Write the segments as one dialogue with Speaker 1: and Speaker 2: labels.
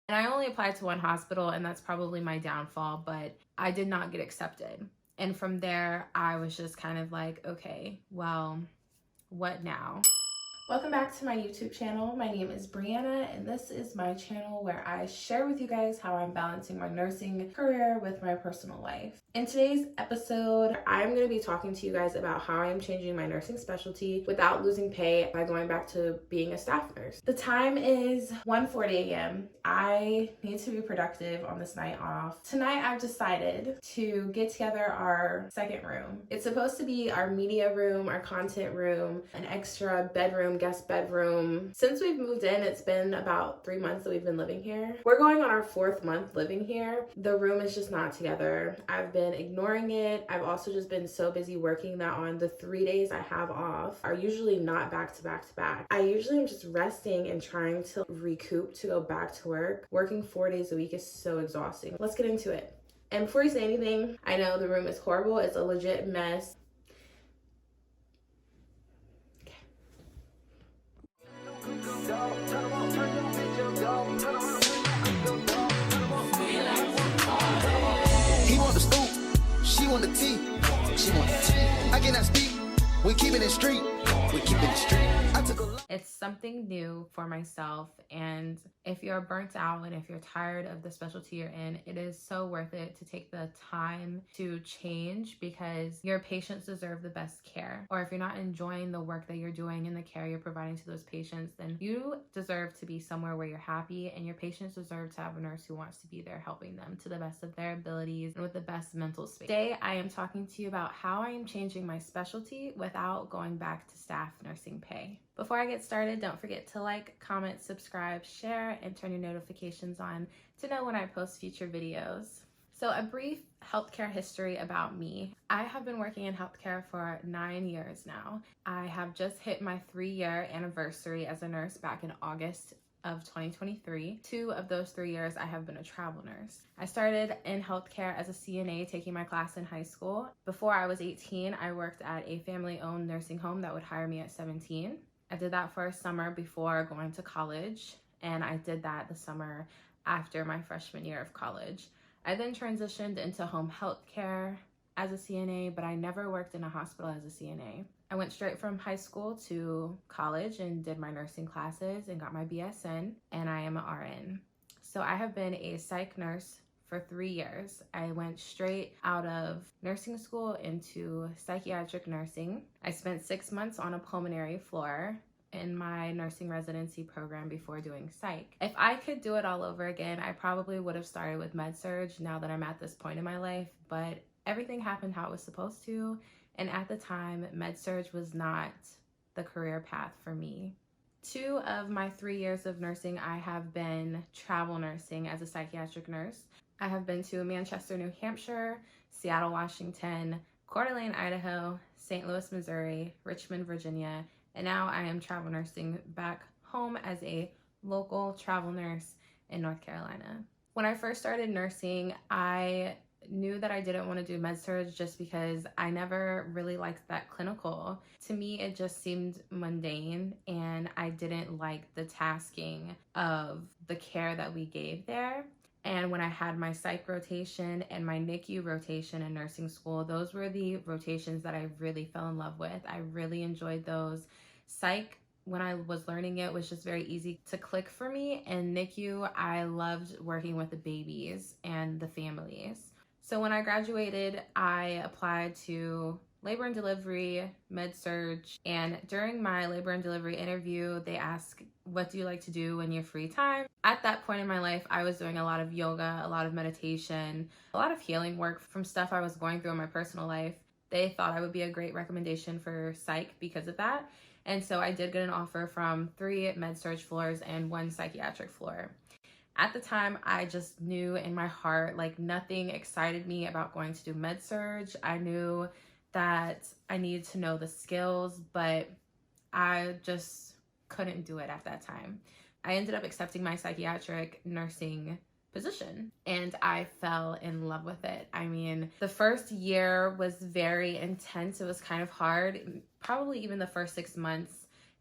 Speaker 1: And I only applied to one hospital, and that's probably my downfall, but I did not get accepted. And from there, I was just kind of like, okay, well, what now? Welcome back to my YouTube channel. My name is Brianna, and this is my channel where I share with you guys how I'm balancing my nursing career with my personal life. In today's episode, I'm going to be talking to you guys about how I'm changing my nursing specialty without losing pay by going back to being a staff nurse. The time is 1:40 a.m. I need to be productive on this night off. Tonight, I've decided to get together our second room. It's supposed to be our media room, our content room, an extra bedroom, guest bedroom. Since we've moved in, it's been about 3 months that we've been living here. We're going on our 4th month living here. The room is just not together. I've been ignoring it. I've also just been so busy working that on the 3 days I have off are usually not back to back to back. I usually am just resting and trying to recoup to go back to work. Working 4 days a week is so exhausting. Let's get into it. And before you say anything, I know the room is horrible. It's a legit mess.
Speaker 2: He want the scoop, she want the tea, she want the tea. I cannot speak, we keep it in street, we keep it in street. I took a
Speaker 1: It's something new for myself, and if you're burnt out and if you're tired of the specialty you're in, it is so worth it to take the time to change, because your patients deserve the best care. Or if you're not enjoying the work that you're doing and the care you're providing to those patients, then you deserve to be somewhere where you're happy, and your patients deserve to have a nurse who wants to be there helping them to the best of their abilities and with the best mental space. Today, I am talking to you about how I am changing my specialty without going back to staff nursing pay. Before I get started, don't forget to like, comment, subscribe, share, and turn your notifications on to know when I post future videos. So a brief healthcare history about me. I have been working in healthcare for 9 years now. I have just hit my 3-year anniversary as a nurse back in August of 2023. 2 of those 3 years, I have been a travel nurse. I started in healthcare as a CNA, taking my class in high school. Before I was 18, I worked at a family-owned nursing home that would hire me at 17. I did that for a summer before going to college, and I did that the summer after my freshman year of college. I then transitioned into home health care as a CNA, but I never worked in a hospital as a CNA. I went straight from high school to college and did my nursing classes and got my BSN, and I am an RN. So I have been a psych nurse for 3 years. I went straight out of nursing school into psychiatric nursing. I spent 6 months on a pulmonary floor in my nursing residency program before doing psych. If I could do it all over again, I probably would have started with MedSurg now that I'm at this point in my life, but everything happened how it was supposed to, and at the time, MedSurg was not the career path for me. 2 of my 3 years of nursing, I have been travel nursing as a psychiatric nurse. I have been to Manchester, New Hampshire, Seattle, Washington, Coeur d'Alene, Idaho, St. Louis, Missouri, Richmond, Virginia, and now I am travel nursing back home as a local travel nurse in North Carolina. When I first started nursing, I knew that I didn't want to do MedSurg just because I never really liked that clinical. To me, it just seemed mundane, and I didn't like the tasking of the care that we gave there. And when I had my psych rotation and my NICU rotation in nursing school, those were the rotations that I really fell in love with. I really enjoyed those. Psych, when I was learning it, was just very easy to click for me. And NICU, I loved working with the babies and the families. So when I graduated, I applied to labor and delivery, MedSurg, and during my labor and delivery interview, they asked, what do you like to do in your free time? At that point in my life, I was doing a lot of yoga, a lot of meditation, a lot of healing work from stuff I was going through in my personal life. They thought I would be a great recommendation for psych because of that. And so I did get an offer from 3 MedSurg floors and 1 psychiatric floor. At the time, I just knew in my heart, like, nothing excited me about going to do MedSurg. I knew that I needed to know the skills, but I just couldn't do it at that time. I ended up accepting my psychiatric nursing position, and I fell in love with it. I mean, the first year was very intense. It was kind of hard, probably even the first 6 months.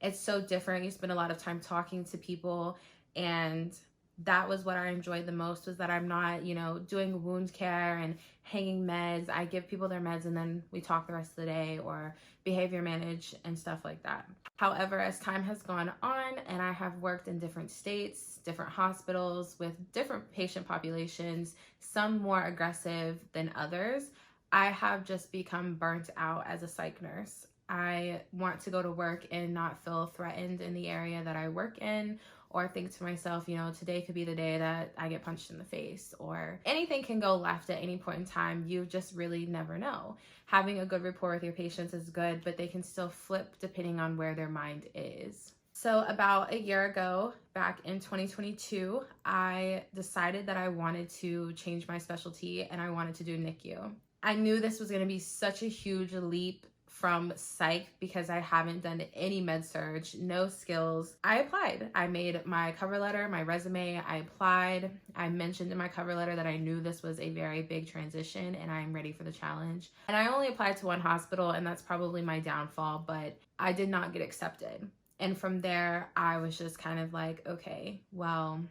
Speaker 1: It's so different. You spend a lot of time talking to people, and that was what I enjoyed the most, was that I'm not, you know, doing wound care and hanging meds. I give people their meds and then we talk the rest of the day, or behavior manage and stuff like that. However, as time has gone on and I have worked in different states, different hospitals with different patient populations, some more aggressive than others, I have just become burnt out as a psych nurse. I want to go to work and not feel threatened in the area that I work in, or think to myself, you know, today could be the day that I get punched in the face, or anything can go left at any point in time. You just really never know. Having a good rapport with your patients is good, but they can still flip depending on where their mind is. So about a year ago, back in 2022, I decided that I wanted to change my specialty and I wanted to do NICU. I knew this was going to be such a huge leap from psych because I haven't done any MedSurg, no skills. I applied. I made my cover letter, my resume. I applied. I mentioned in my cover letter that I knew this was a very big transition and I'm ready for the challenge. And I only applied to one hospital, and that's probably my downfall, but I did not get accepted. And from there, I was just kind of like, okay, well,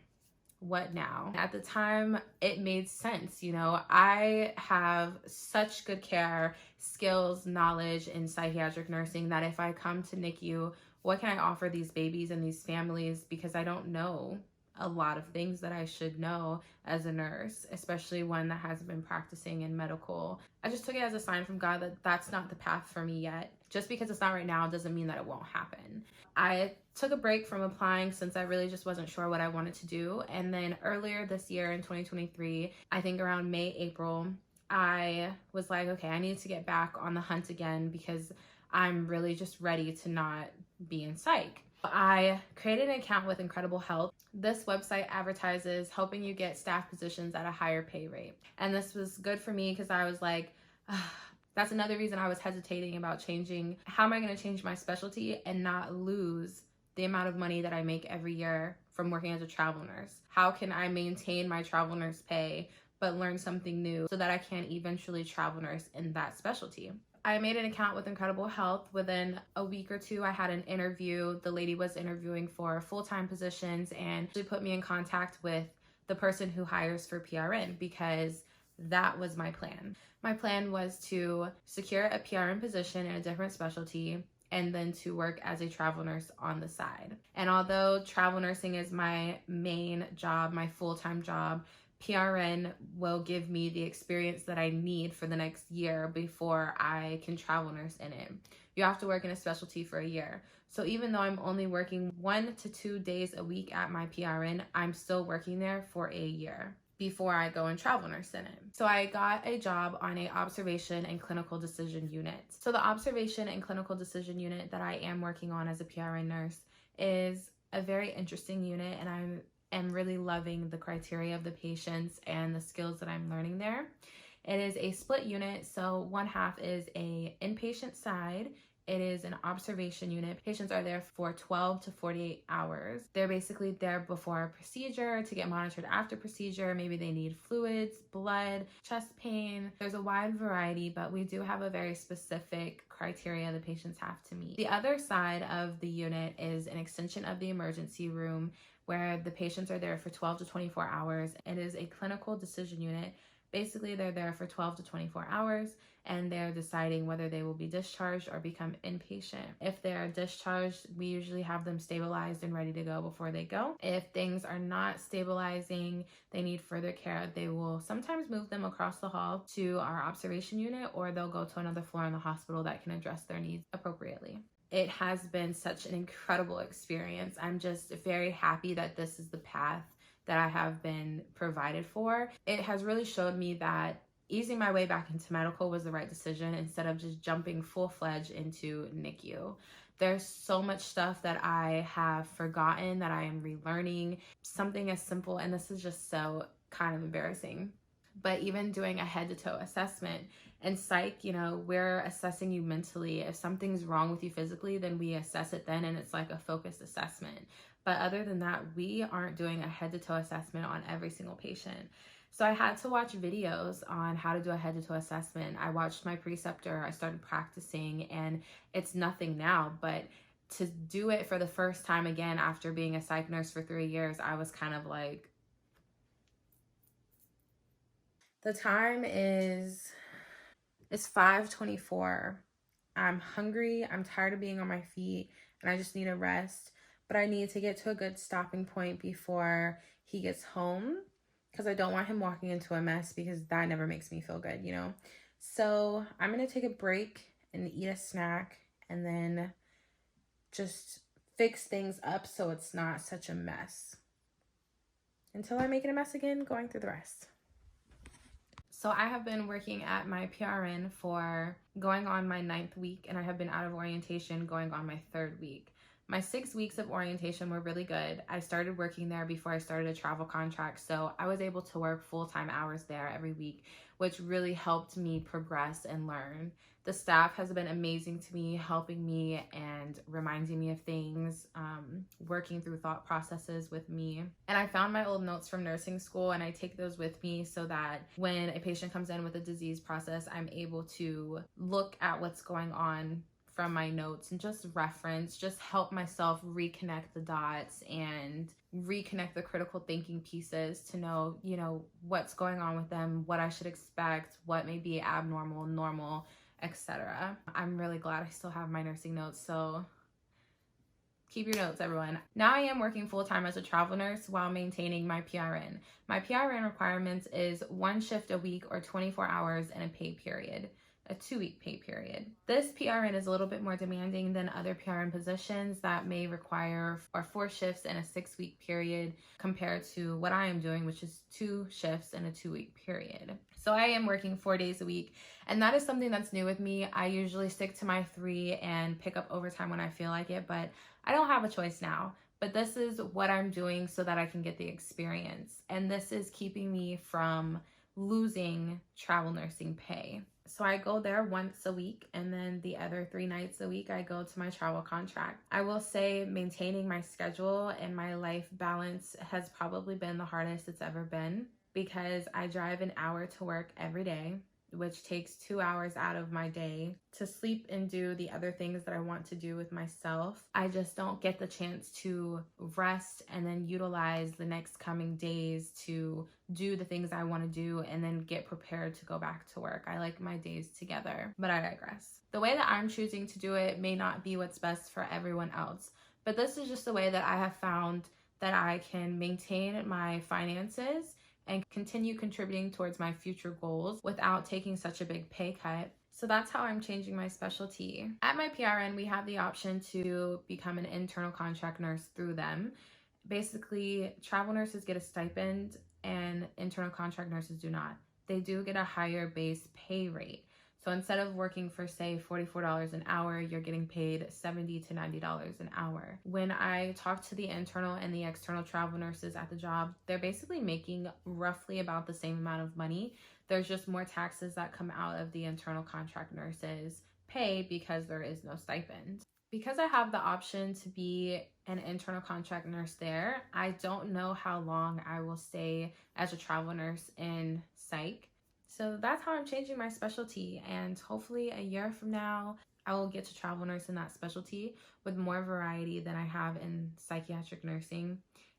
Speaker 1: what now? At the time, it made sense. You know, I have such good care, skills, knowledge in psychiatric nursing that if I come to NICU, what can I offer these babies and these families? Because I don't know a lot of things that I should know as a nurse, especially one that hasn't been practicing in medical. I just took it as a sign from God that that's not the path for me yet. Just because it's not right now doesn't mean that it won't happen. I took a break from applying since I really just wasn't sure what I wanted to do. And then earlier this year in 2023, I think around May, April, I was like, okay, I need to get back on the hunt again because I'm really just ready to not be in psych. I created an account with Incredible Health. This website advertises helping you get staff positions at a higher pay rate. And this was good for me because I was like, that's another reason I was hesitating about changing. How am I going to change my specialty and not lose the amount of money that I make every year from working as a travel nurse? How can I maintain my travel nurse pay but learn something new so that I can eventually travel nurse in that specialty? I made an account with Incredible Health. Within a week or two, I had an interview. The lady was interviewing for full-time positions, and she put me in contact with the person who hires for PRN because that was my plan. My plan was to secure a PRN position in a different specialty and then to work as a travel nurse on the side. And although travel nursing is my main job, my full-time job, PRN will give me the experience that I need for the next year before I can travel nurse in it. You have to work in a specialty for a year. So even though I'm only working 1 to 2 days a week at my PRN, I'm still working there for a year before I go and travel nurse in it. So I got a job on a observation and clinical decision unit. So the observation and clinical decision unit that I am working on as a PRN nurse is a very interesting unit, and I'm really loving the criteria of the patients and the skills that I'm learning there. It is a split unit, so one half is a inpatient side. It is an observation unit. Patients are there for 12 to 48 hours. They're basically there before a procedure to get monitored after procedure. Maybe they need fluids, blood, chest pain. There's a wide variety, but we do have a very specific criteria the patients have to meet. The other side of the unit is an extension of the emergency room where the patients are there for 12 to 24 hours. It is a clinical decision unit. Basically, they're there for 12 to 24 hours and they're deciding whether they will be discharged or become inpatient. If they're discharged, we usually have them stabilized and ready to go before they go. If things are not stabilizing, they need further care, they will sometimes move them across the hall to our observation unit, or they'll go to another floor in the hospital that can address their needs appropriately. It has been such an incredible experience. I'm just very happy that this is the path that I have been provided for. It has really showed me that easing my way back into medical was the right decision instead of just jumping full-fledged into NICU. There's so much stuff that I have forgotten that I am relearning. Something as simple, and this is just so kind of embarrassing, but even doing a head-to-toe assessment. In psych, you know, we're assessing you mentally. If something's wrong with you physically, then we assess it then, and it's like a focused assessment. But other than that, we aren't doing a head-to-toe assessment on every single patient. So I had to watch videos on how to do a head-to-toe assessment. I watched my preceptor, I started practicing, and it's nothing now, but to do it for the first time again after being a psych nurse for 3 years, I was kind of like, The time is, it's 5:24. I'm hungry, I'm tired of being on my feet, and I just need a rest. But I need to get to a good stopping point before he gets home, because I don't want him walking into a mess, because that never makes me feel good, you know? So I'm gonna take a break and eat a snack and then just fix things up so it's not such a mess. Until I make it a mess again, going through the rest. So I have been working at my PRN for going on my 9th week, and I have been out of orientation going on my 3rd week. My 6 weeks of orientation were really good. I started working there before I started a travel contract, so I was able to work full-time hours there every week, which really helped me progress and learn. The staff has been amazing to me, helping me and reminding me of things, working through thought processes with me. And I found my old notes from nursing school, and I take those with me so that when a patient comes in with a disease process, I'm able to look at what's going on from my notes and just reference, just help myself reconnect the dots and reconnect the critical thinking pieces to know, you know, what's going on with them, what I should expect, what may be abnormal, normal, etc. I'm really glad I still have my nursing notes, so keep your notes, everyone. Now I am working full-time as a travel nurse while maintaining my PRN. My PRN requirements is 1 shift a week or 24 hours in a pay period. A 2-week pay period. This PRN is a little bit more demanding than other PRN positions that may require 4 shifts in a 6-week period compared to what I am doing, which is 2 shifts in a 2-week period. So I am working 4 days a week, and that is something that's new with me. I usually stick to my 3 and pick up overtime when I feel like it, but I don't have a choice now. But this is what I'm doing so that I can get the experience, and this is keeping me from losing travel nursing pay. So I go there once a week, and then the other 3 nights a week I go to my travel contract. I will say maintaining my schedule and my life balance has probably been the hardest it's ever been, because I drive an hour to work every day, which takes 2 hours out of my day to sleep and do the other things that I want to do with myself. I just don't get the chance to rest and then utilize the next coming days to do the things I want to do and then get prepared to go back to work. I like my days together, but I digress. The way that I'm choosing to do it may not be what's best for everyone else, but this is just the way that I have found that I can maintain my finances and continue contributing towards my future goals without taking such a big pay cut. So that's how I'm changing my specialty. At my PRN, we have the option to become an internal contract nurse through them. Basically, travel nurses get a stipend and internal contract nurses do not. They do get a higher base pay rate. So instead of working for, say, $44 an hour, you're getting paid $70 to $90 an hour. When I talk to the internal and the external travel nurses at the job, they're basically making roughly about the same amount of money. There's just more taxes that come out of the internal contract nurses' pay because there is no stipend. Because I have the option to be an internal contract nurse there, I don't know how long I will stay as a travel nurse in Psych. So that's how I'm changing my specialty, and hopefully a year from now, I will get to travel nurse in that specialty with more variety than I have in psychiatric nursing.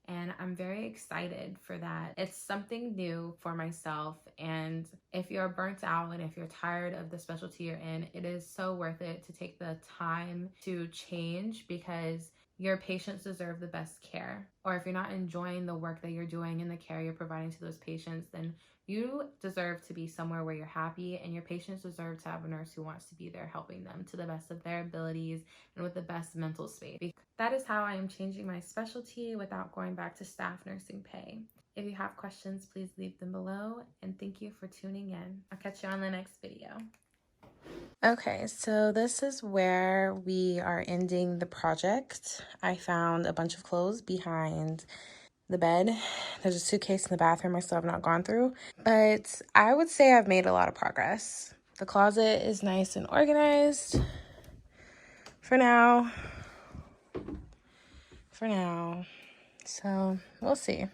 Speaker 1: And I'm very excited for that. It's something new for myself, and if you're burnt out and if you're tired of the specialty you're in, it is so worth it to take the time to change, because your patients deserve the best care. Or if you're not enjoying the work that you're doing and the care you're providing to those patients, then you deserve to be somewhere where you're happy, and your patients deserve to have a nurse who wants to be there helping them to the best of their abilities and with the best mental space. That is how I am changing my specialty without going back to staff nursing pay. If you have questions, please leave them below, and thank you for tuning in. I'll catch you on the next video. Okay, so this is where we are ending the project. I found a bunch of clothes behind the bed. There's a suitcase in the bathroom I still have not gone through, but I would say I've made a lot of progress. The closet is nice and organized for now. So we'll see.